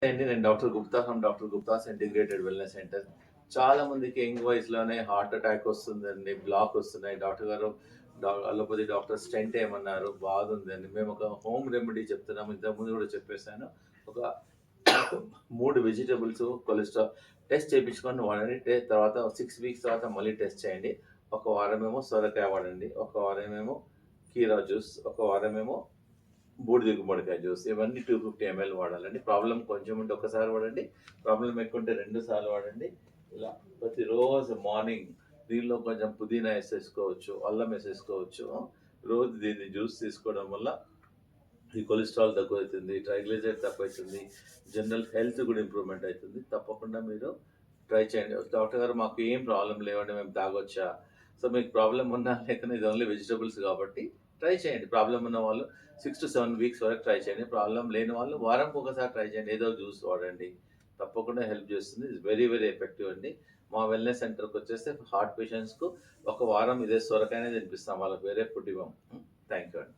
అండి. నేను doctor Gupta from doctor Gupta's integrated wellness centre. చాలా మందికి యంగ్ వయసులోనే హార్ట్ అటాక్ వస్తుందండి. బ్లాక్ వస్తున్నాయి. Doctor garu allopathy doctor stent ఏమన్నారు. బాధుందండి. మేము ఒక హోమ్ రెమెడీ చెప్తున్నాము. ఇంతకుముందు కూడా చెప్పేసాను. ఒక 3 వెజిటబుల్స్ కొలెస్ట్రాల్ టెస్ట్ చేపించుకొని వాడండి. తర్వాత 6 వీక్స్ తర్వాత మళ్ళీ టెస్ట్ చేయండి. ఒక వారమేమో సొరకాయ వాడండి. ఒక వారమేమో కీరా జ్యూస్. ఒక వారమేమో బూడిద గుమ్మడికాయ జ్యూస్. ఇవన్నీ 250 ఎంఎల్ వాడాలండి. ప్రాబ్లమ్ కొంచెం ఉంటే ఒకసారి వాడండి. ప్రాబ్లమ్ ఎక్కువ ఉంటే 2 సార్లు వాడండి. ఇలా ప్రతిరోజు మార్నింగ్ దీనిలో కొంచెం పుదీనా ఏసేసుకోవచ్చు, అల్లం ఏసేసుకోవచ్చు. రోజు దీన్ని జ్యూస్ తీసుకోవడం వల్ల ఈ కొలెస్ట్రాల్ తక్కువవుతుంది, ట్రైగ్లిజరైడ్ తక్కువవుతుంది, జనరల్ హెల్త్ కూడా ఇంప్రూవ్‌మెంట్ అయితుంది. తప్పకుండా మీరు ట్రై చేయండి. డాక్టర్ గారు మాకు ఏం ప్రాబ్లమ్ లేవండి మేము తాగొచ్చా? సో మీకు ప్రాబ్లమ్ ఉన్నా లేకన్నా ఇది ఓన్లీ వెజిటబుల్స్ కాబట్టి ట్రై చేయండి. ప్రాబ్లమ్ ఉన్న వాళ్ళు 6-7 వీక్స్ వరకు ట్రై చేయండి. ప్రాబ్లమ్ లేని వాళ్ళు వారంకి ఒకసారి ట్రై చేయండి. ఏదో జ్యూస్ వాడండి. తప్పకుండా హెల్ప్ చేస్తుంది. ఇట్స్ వెరీ వెరీ ఎఫెక్టివ్ అండి. మా వెల్‌నెస్ సెంటర్‌కి వచ్చేస్తే హార్ట్ పేషెంట్స్‌కు ఒక వారం ఇదే సొరకాయనే తినిపిస్తాం. వాళ్ళకి వేరే ఫుడ్ ఇవ్వం. థాంక్ యూ అండి.